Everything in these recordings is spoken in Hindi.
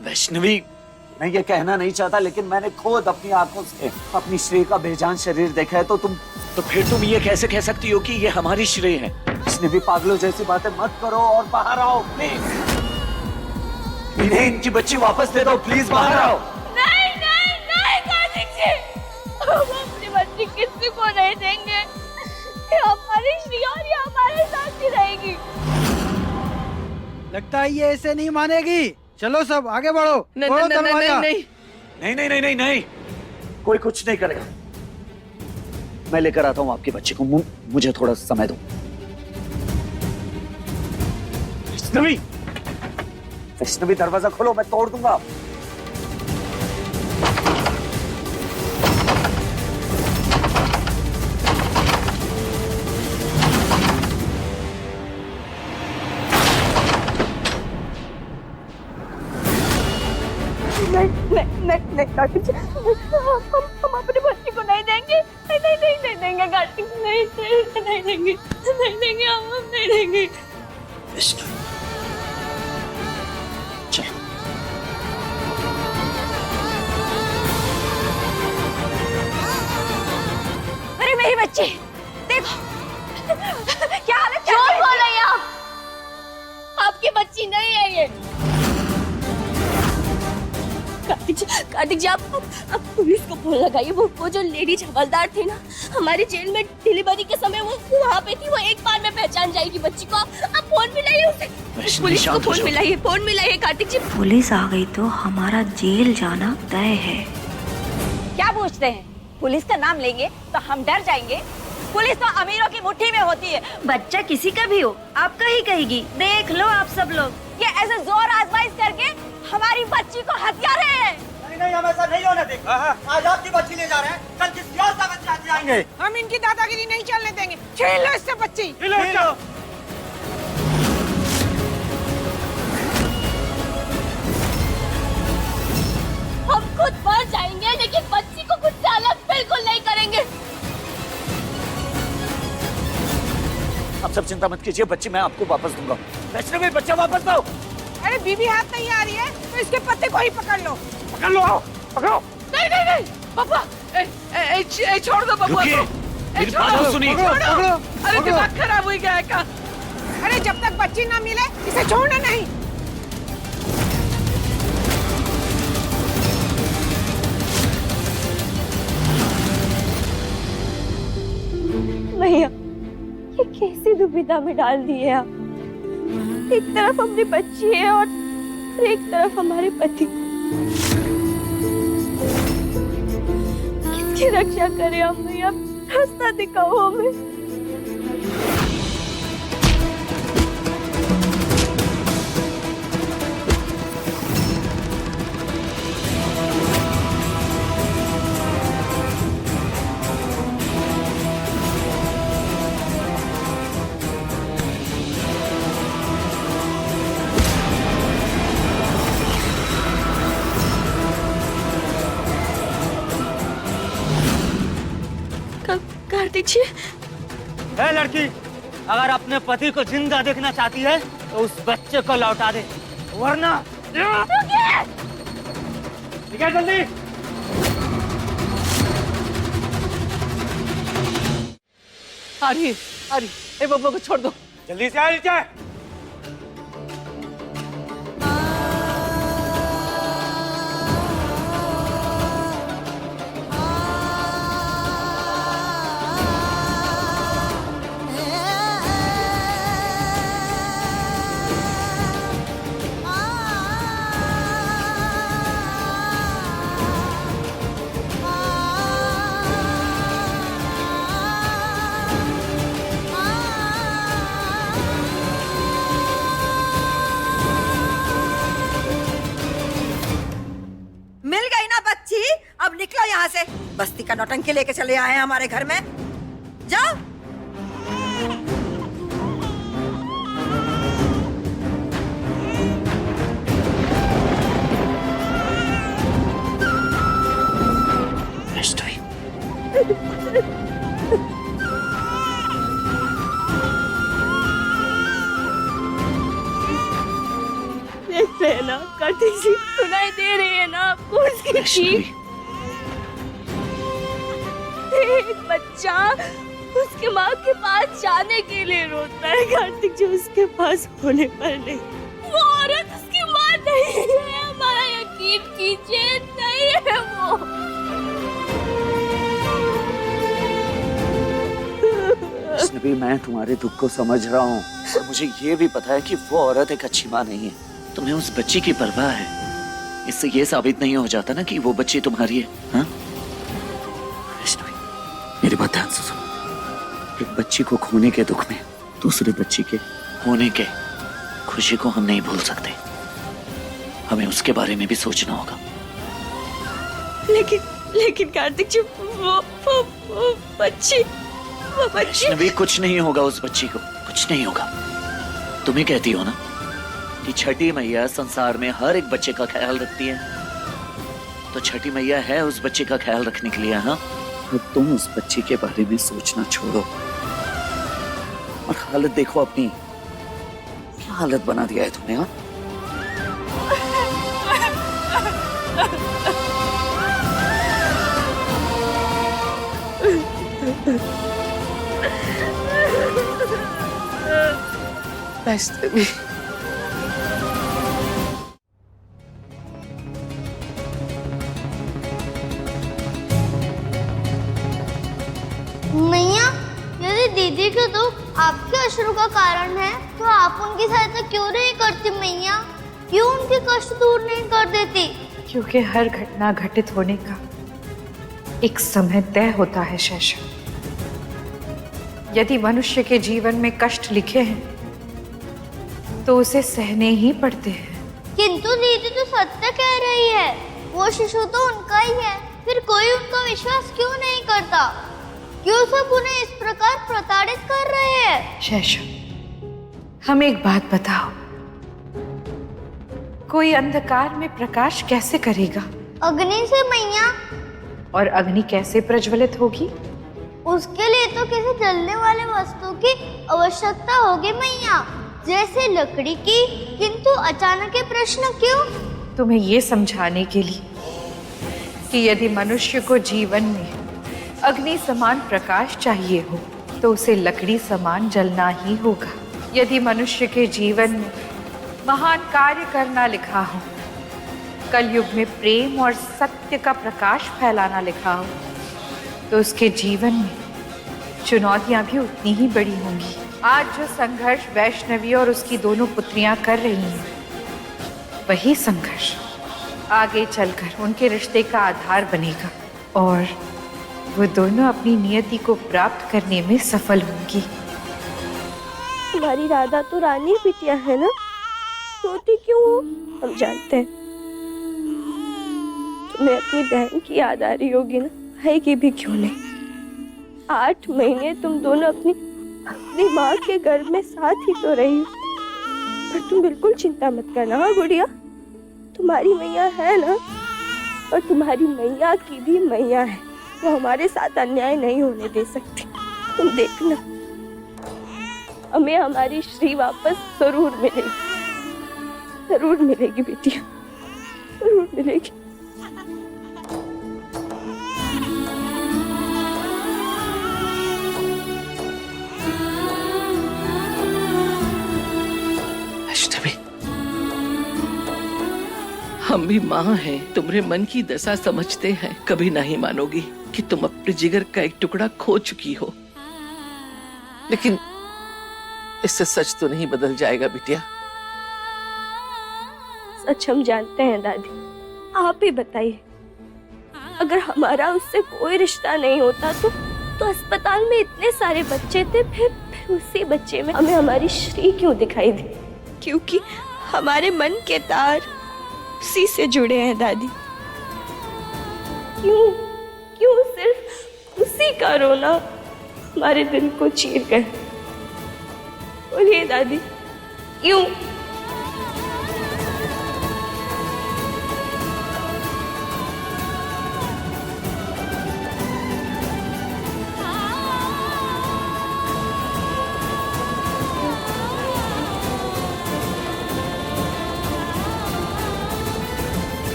वैष्णवी, मैं ये कहना नहीं चाहता, लेकिन मैंने खुद अपनी आंखों से अपनी श्रेय का बेजान शरीर देखा है। तो फिर तुम ये कैसे कह सकती हो कि ये हमारी श्रेय है? वैष्णवी, पागलों जैसी बातें मत करो और बाहर आओ प्लीज। इन्हें इनकी बच्ची वापस दे दो प्लीज, बाहर आओ। नहीं नहीं नहीं कार्तिक जी, हम अपनी बच्ची किसी को नहीं देंगे। ये हमारी श्री और ये हमारे साथ ही रहेगी। लगता है ये ऐसे नहीं मानेगी। चलो सब आगे बढ़ो। नहीं नहीं नहीं नहीं नहीं नहीं, कोई कुछ नहीं करेगा। मैं लेकर आता हूँ आपकी बच्ची को, मुझे थोड़ा समय दो। वैष्णवी, वैष्णवी दरवाजा खोलो, मैं तोड़ दूंगा। नहीं कार्तिक जी, हम अपनी बच्ची को नहीं देंगे। नहीं देंगे कार्तिक, नहीं देंगे, नहीं देंगे, हम नहीं देंगे। विष्णु, चल। अरे मेरी बच्ची देखो, क्या हालत। झूठ बोल रही हैं आप, आपकी बच्ची नहीं है ये। कार्तिक जी, आप पुलिस को फोन लगाइए। वो जो लेडीज हवलदार थे ना हमारी जेल में डिलीवरी के समय, वो वहाँ पे थी। वो एक बार में पहचान जाएगी बच्ची को। आप फोन मिलाइए उसे, पुलिस को फोन मिलाइए कार्तिक जी। पुलिस आ गई तो हमारा जेल जाना तय है। क्या पूछते हैं? पुलिस का नाम लेंगे तो हम डर जाएंगे? पुलिस तो अमीरों की मुट्ठी में होती है। बच्चा किसी का भी हो, आपका ही कहेगी। देख लो आप सब लोग, ये ऐसे जोर आजमाइश करके हमारी बच्ची को हत्या रहे हैं। नहीं, हम ऐसा नहीं होने देंगे। आज आपकी बच्ची ले जा रहे हैं, कल किसी और का बच्चा जाएंगे। हम इनकी दादागिरी नहीं चलने देंगे। छीन लो इससे बच्ची। हम खुद मर जाएंगे, लेकिन बच्ची को खुद से अलग बिल्कुल नहीं करेंगे। आप सब चिंता मत कीजिए, बच्ची मैं आपको वापस दूंगा। वैष्णवी, बच्चा वापस दो। अरे बीबी हाथ नहीं आ रही है तो इसके पत्ते को ही पकड़ लो। आओ, पकड़ो। नहीं पापा, छोड़ दो बबुआ रुकिए, को। मेरी बात तो सुनिए। अरे दिमाग खराब हो गया है का। अरे जब तक बच्ची ना मिले इसे छोड़ना नहीं। भैया, ये कैसी दुविधा में डाल दिए आप। एक तरफ अपनी बच्ची है और एक तरफ हमारे पति। किसकी रक्षा करें हम भैया? रास्ता दिखाओ हमें। कार्तिक जी, है लड़की, अगर अपने पति को जिंदा देखना चाहती है तो उस बच्चे को लौटा दे, वरना ठीक है। जल्दी अरे ए बबुआ को छोड़ दो। जल्दी से आ नीचे। अब निकलो यहाँ से। बस्ती का नौटंकी लेके चले आए हैं हमारे घर में। जाओ। देख रहे ना कार्तिक जी, दिखाई दे रही है ना आपको उसकी वैष्णवी, चीख? एक बच्चा उसके माँ के पास जाने के लिए रोता है कार्तिक, जो उसके पास होने पर नहीं। वो औरत उसकी माँ नहीं है, हमारा यकीन कीजिए, नहीं है वो। वैष्णवी, मैं तुम्हारे दुख को समझ रहा हूँ और मुझे ये भी पता है कि वो औरत एक अच्छी माँ नहीं है। तुम्हें उस बच्ची की परवाह है, इससे ये साबित नहीं हो जाता ना कि वो बच्ची तुम्हारी है। हाँ वैष्णवी, मेरी बात ध्यान से सुनो। एक बच्ची को खोने के दुख में दूसरे बच्ची के होने के खुशी को हम नहीं भूल सकते। हमें उसके बारे में भी सोचना होगा। लेकिन कार्तिक जी, वो बच्ची वैष्णवी, कुछ नहीं होगा उस बच्ची को, कुछ नहीं होगा। तुम ही कहती हो ना कि छठी मैया संसार में हर एक बच्चे का ख्याल रखती है, तो छठी मैया है उस बच्चे का ख्याल रखने के लिए। हाँ, तो तुम उस बच्ची के बारे में सोचना छोड़ो और हालत देखो अपनी, क्या हालत बना दिया है तुमने। हाँ, वैष्णवी, मैया, यदि दीदी के दुख आपके अश्रु का कारण है तो आप उनकी सहायता क्यों नहीं करती मैया? क्यों उनके कष्ट दूर नहीं कर देती? क्योंकि हर घटना घटित होने का एक समय तय होता है शैशव। यदि मनुष्य के जीवन में कष्ट लिखे हैं तो उसे सहने ही पड़ते हैं। किंतु दीदी तो सत्य कह रही है, वो शिशु तो उनका ही है, फिर कोई उनका विश्वास क्यों नहीं करता? क्यों सब उन्हें इस प्रकार प्रताड़ित कर रहे हैं? शैशव, हमें एक बात बताओ, कोई अंधकार में प्रकाश कैसे करेगा? अग्नि से मैया। और अग्नि कैसे प्रज्वलित होगी? उसके लिए तो किसी जलने वाले वस्तु की आवश्यकता होगी मैया, जैसे लकड़ी की। किंतु अचानक ये प्रश्न क्यों? तुम्हें ये समझाने के लिए कि यदि मनुष्य को जीवन में अग्नि समान प्रकाश चाहिए हो तो उसे लकड़ी समान जलना ही होगा। यदि मनुष्य के जीवन में महान कार्य करना लिखा हो, कलयुग में प्रेम और सत्य का प्रकाश फैलाना लिखा हो, तो उसके जीवन में चुनौतियां भी उतनी ही बड़ी होंगी। आज जो संघर्ष वैष्णवी और उसकी दोनों पुत्रियां कर रही हैं, वही संघर्ष आगे चलकर उनके रिश्ते का आधार बनेगा और वो दोनों अपनी नियति को प्राप्त करने में सफल होंगी। तुम्हारी राधा तो रानी बिटिया है ना, रोती क्यों हो? हम जानते हैं तुम्हें अपनी बहन की याद आ रही होगी ना, आएगी भी क्यों नहीं। 8 महीने तुम दोनों अपनी माँ के गर्भ में साथ ही तो रही हो, पर तुम बिल्कुल चिंता मत करना। हाँ गुड़िया, तुम्हारी मैया है ना, और तुम्हारी मैया की भी मैया है, वो हमारे साथ अन्याय नहीं होने दे सकती। तुम देखना, हमें हमारी श्री वापस जरूर मिलेगी, जरूर मिलेगी बेटिया, जरूर मिलेगी। हम भी माँ हैं, तुम्हारे मन की दशा समझते हैं। कभी नहीं मानोगी कि तुम अपने जिगर का एक टुकड़ा खो चुकी हो, लेकिन इससे सच तो नहीं बदल जाएगा बिटिया। सच हम जानते हैं दादी, आप ही बताइए, अगर हमारा उससे कोई रिश्ता नहीं होता तो अस्पताल में इतने सारे बच्चे थे, फिर उसी बच्चे में हमें हमारी श्री क्यों दिखाई दी? क्योंकि हमारे मन के तार उसी से जुड़े हैं दादी। क्यों सिर्फ उसी का रोना हमारे दिल को चीर गया? बोलिए दादी, क्यों?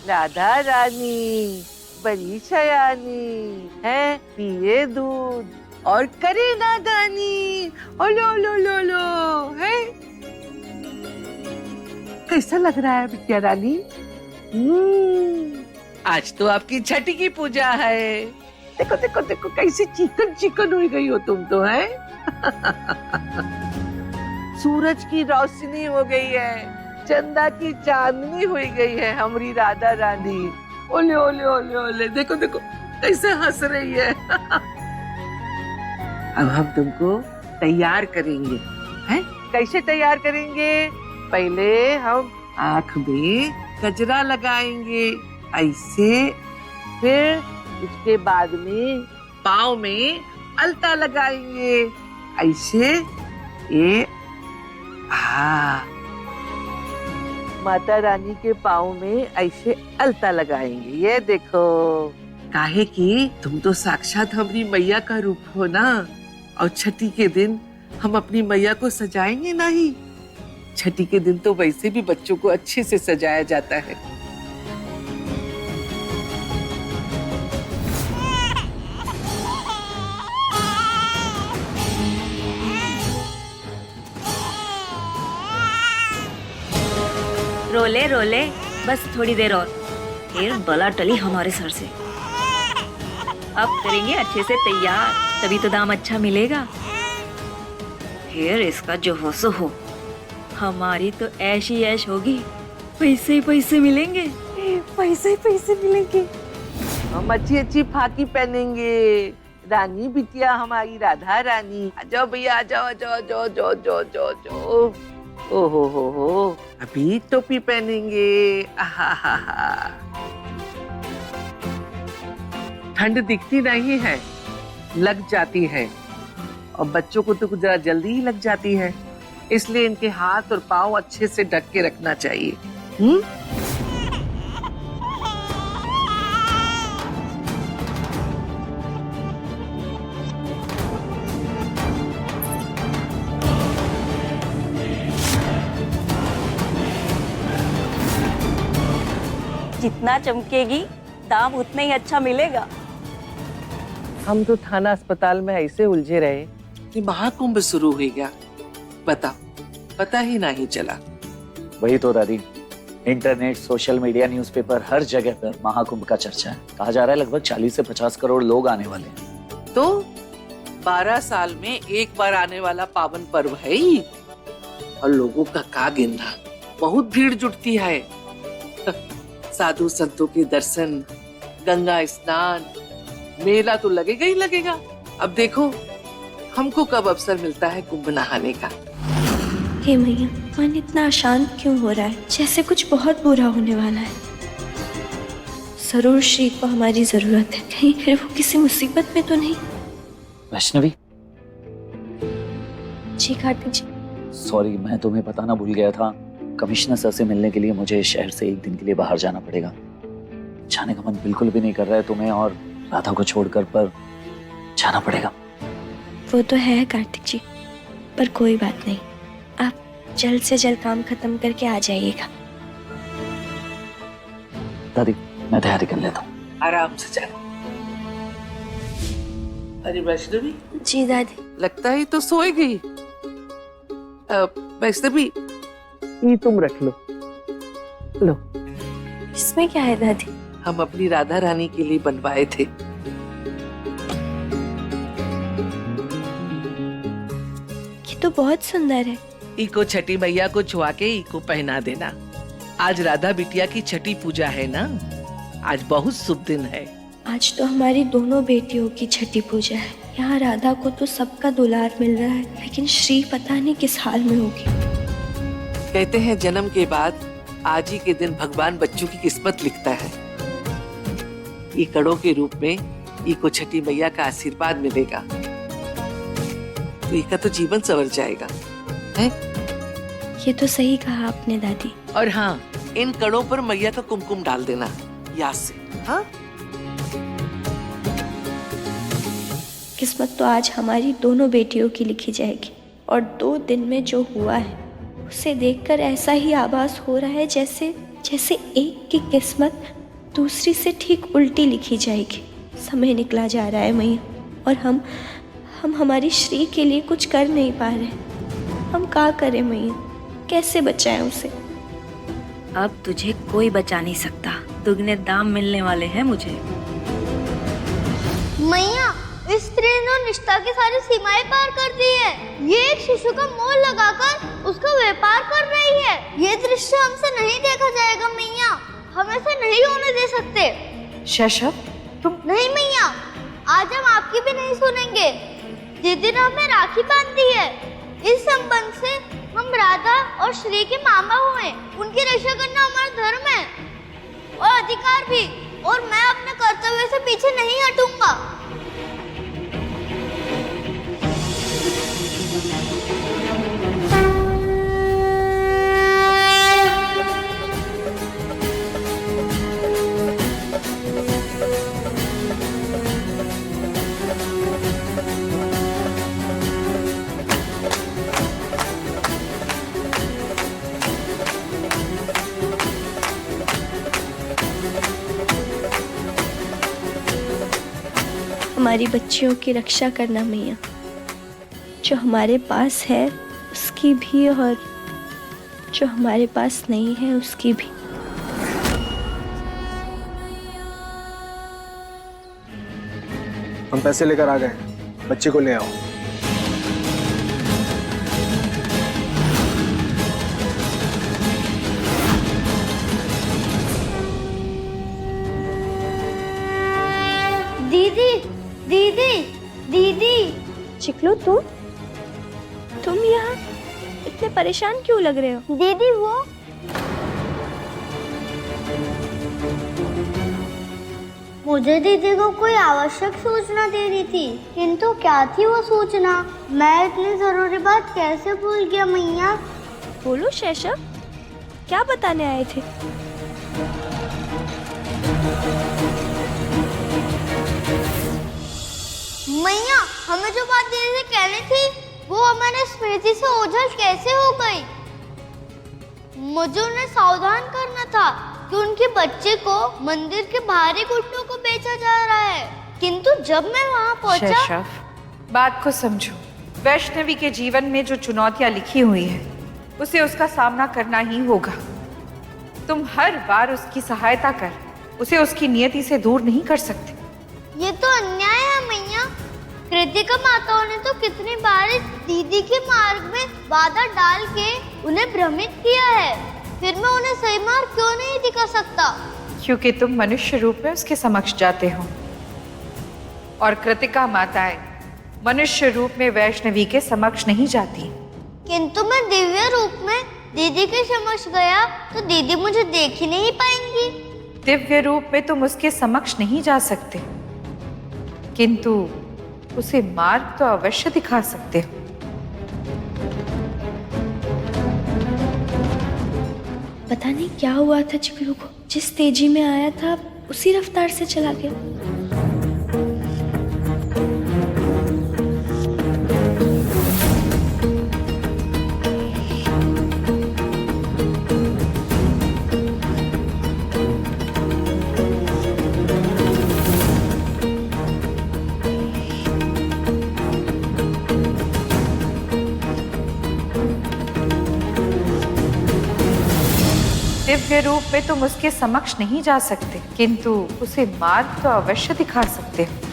राधा रानी बड़ी शयानी है, पिए दूध और करे नादानी। ओलो लो लो लो है। कैसा लग रहा है बिटिया रानी? आज तो आपकी छठी की पूजा है। देखो देखो देखो कैसी चिकन चिकन हो गई हो तुम तो, है। सूरज की रोशनी हो गई है, चंदा की चांदनी हो गई है हमारी राधा रानी। ओले ओले ओले ओले, देखो देखो कैसे हंस रही है। अब हम तुमको तैयार करेंगे, हैं? कैसे तैयार करेंगे? पहले हम आँख में गजरा लगाएंगे ऐसे, फिर उसके बाद में पाँव में अलता लगाएंगे ऐसे। ये माता रानी के पाँव में ऐसे अलता लगाएंगे। ये देखो, काहे कि तुम तो साक्षात हमारी मैया का रूप हो ना। और छठी के दिन हम अपनी मैया को सजाएंगे नहीं। छठी के दिन तो वैसे भी बच्चों को अच्छे से सजाया जाता है। रोले रोले, बस थोड़ी देर और, फिर बला टली हमारे सर से। अब करेंगे अच्छे से तैयार, तभी तो दाम अच्छा मिलेगा। फिर इसका जो हो सो हो, हमारी तो ऐशी ऐश होगी, पैसे ही पैसे मिलेंगे, पैसे ही पैसे मिलेंगे। हम अच्छी अच्छी फाकी पहनेंगे, रानी बिटिया हमारी राधा रानी। आ जाओ भैया, आ जाओ, जाओ जाओ जाओ जाओ जाओ जाओ। ओहो हो, अभी टोपी पहनेंगे। आहा, ठंड दिखती नहीं है, लग जाती है। और बच्चों को तो जरा जल्दी ही लग जाती है, इसलिए इनके हाथ और पाँव अच्छे से ढक के रखना चाहिए। जितना चमकेगी दाम उतना ही अच्छा मिलेगा। हम तो थाना अस्पताल में ऐसे उलझे रहे कि महाकुंभ शुरू हो गया। पता ही नहीं चला। वही तो दादी, इंटरनेट, सोशल मीडिया, न्यूज़पेपर, हर जगह पर महाकुंभ का चर्चा है। कहा जा रहा है लगभग 40 से 50 करोड़ लोग आने वाले हैं। तो 12 साल में एक बार आने वाला पावन पर्व है ही। और लोगों का का गिनना, बहुत भीड़ जुटती है। साधु संतों के दर्शन, गंगा स्नान, मेला तो लगेगा ही लगेगा। अब देखो हमको कब अवसर मिलता है कुंभ नहाने का। हे मैया, मन इतना अशांत क्यों हो रहा है, जैसे कुछ बहुत बुरा होने वाला है। जरूर श्री को हमारी जरूरत है, कहीं फिर वो किसी मुसीबत में तो नहीं। वैष्णवी, जी कार्तिक जी। सॉरी, मैं तुम्हें बताना भूल गया था। कमिश्नर सर से मिलने के लिए मुझे शहर से एक दिन के लिए बाहर जाना पड़ेगा। जाने का मन बिल्कुल भी नहीं कर रहा है तुम्हें और राधा को छोड़कर, पर जाना पड़ेगा। वो तो है कार्तिक जी, पर कोई बात नहीं, आप जल्द से जल्द काम खत्म करके आ जाइएगा। दादी, मैं तैयारी कर लेता हूँ। आराम से जाना। अरे वैष्णवी। जी दादी। लगता है तो सोए गई। वैष्णवी, ये तुम रख लो। लो। इसमें क्या है दादी? हम अपनी राधा रानी के लिए बनवाए थे। ये तो बहुत सुंदर है। इको छठी मैया को छुआ के इको पहना देना। आज राधा बिटिया की छठी पूजा है ना, आज बहुत शुभ दिन है। आज तो हमारी दोनों बेटियों की छठी पूजा है। यहाँ राधा को तो सबका दुलार मिल रहा है, लेकिन श्री पता नहीं किस हाल में होगी। कहते हैं जन्म के बाद आज ही के दिन भगवान बच्चों की किस्मत लिखता है। ये कड़ों के रूप में इको छठी मैया का आशीर्वाद मिलेगा तो इका तो जीवन संवर जाएगा, है? ये तो सही कहा आपने दादी। और हाँ, इन कड़ों पर मैया का कुमकुम डाल देना याद से। हाँ? किस्मत तो आज हमारी दोनों बेटियों की लिखी जाएगी। और 2 दिन में जो हुआ है उसे देखकर ऐसा ही आभास हो रहा है जैसे एक की किस्मत दूसरी से ठीक उल्टी लिखी जाएगी। समय निकला जा रहा है मैया, और हम हमारी श्री के लिए कुछ कर नहीं पा रहे। हम क्या करें मैया, कैसे बचाएं उसे? अब तुझे कोई बचा नहीं सकता, दुगने दाम मिलने वाले हैं मुझे। मैया, इस स्त्री ने निष्ठा की सारी सीमाएं पार कर दी है। ये एक शिशु का मोल लगाकर उसका व्यापार कर रही है। ये दृश्य हमसे नहीं देखा जाएगा मैया, हम ऐसा नहीं होने दे सकते। शैशव, तुम नहीं मैया, आज हम आपकी भी नहीं सुनेंगे। दीदी ने हमें राखी बांधी है। इस संबंध से हम राधा और श्री के मामा हुए, उनकी रक्षा करना हमारा धर्म है और अधिकार भी, और मैं अपने कर्तव्य से पीछे नहीं हटूंगा। हमारी बच्चियों की रक्षा करना मैया, जो हमारे पास है उसकी भी और जो हमारे पास नहीं है उसकी भी। हम पैसे लेकर आ गए, बच्चे को ले आओ। दीदी, दीदी, दीदी। चिकलू, तुम यहाँ इतने परेशान क्यों लग रहे हो? दीदी वो मुझे दीदी को कोई आवश्यक सूचना देनी थी, किंतु क्या थी वो सूचना? मैं इतनी जरूरी बात कैसे भूल गया मैया? बोलो शैशव, क्या बताने आए थे? मैया, हमें जो बात दीदी से कहनी थी वो हमारे स्मृति से ओझल कैसे हो गई? मुझे उन्हें सावधान करना था कि उनके बच्चे को मंदिर के बाहरी गुड्डों को बेचा जा रहा है, किंतु जब मैं वहां पहुंचा। शैशव, बात को समझो। वैष्णवी के जीवन में जो चुनौतियां लिखी हुई है उसे उसका सामना करना ही होगा। तुम हर बार उसकी सहायता कर उसे उसकी नियति से दूर नहीं कर सकते। ये तो अन्याय है मैया। कृतिका माताओं ने तो कितनी बार इस दीदी के मार्ग में बाधा डाल के उन्हें भ्रमित किया है, फिर मैं उन्हें सही मार्ग क्यों नहीं दिखा सकता? क्योंकि तुम मनुष्य रूप में उसके समक्ष जाते हो और कृतिका माताएं मनुष्य रूप में वैष्णवी के समक्ष नहीं जाती। किंतु मैं दिव्य रूप में दीदी के समक्ष गया तो दीदी मुझे देख ही नहीं पाएंगी। दिव्य रूप में तुम उसके समक्ष नहीं जा सकते, किंतु उसे मार्ग तो अवश्य दिखा सकते हो। पता नहीं क्या हुआ था चिकलू को, जिस तेजी में आया था उसी रफ्तार से चला गया। दिव्य रूप में तुम उसके समक्ष नहीं जा सकते, किंतु उसे मार्ग तो अवश्य दिखा सकते हो।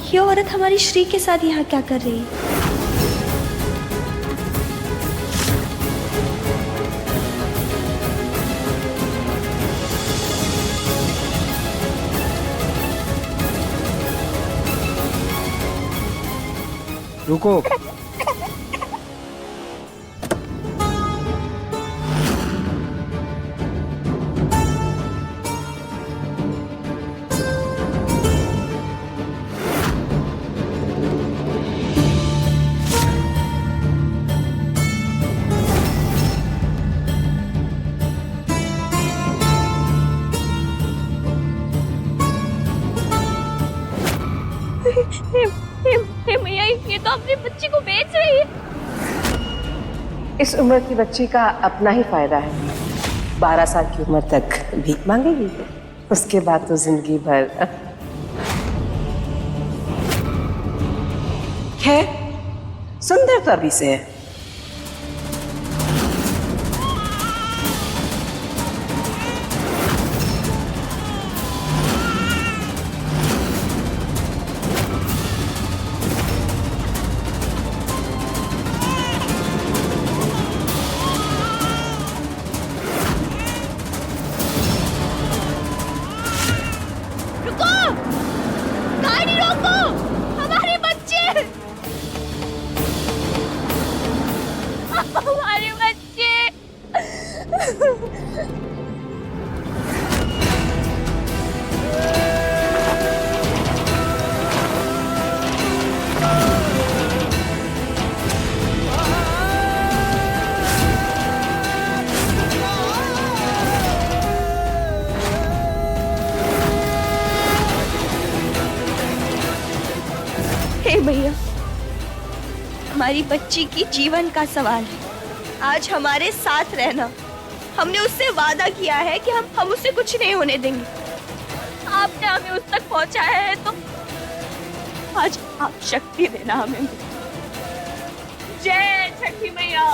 ये औरत हमारी श्री के साथ यहाँ क्या कर रही है? रुको। हे मैया, ये तो अपनी बच्ची को बेच रही है। इस उम्र की बच्ची का अपना ही फायदा है। 12 साल की उम्र तक भीख मांगेगी, उसके बाद तो जिंदगी भर। है सुंदर तो अभी से है। गाड़ी रोको, हमारे बच्चे, हमारे बच्चे। हे भैया, हमारी बच्ची की जीवन का सवाल है। आज हमारे साथ रहना। हमने उससे वादा किया है कि हम उससे कुछ नहीं होने देंगे। आपने हमें उस तक पहुंचाया है, तो आज आप शक्ति देना हमें। जय छठी मैया।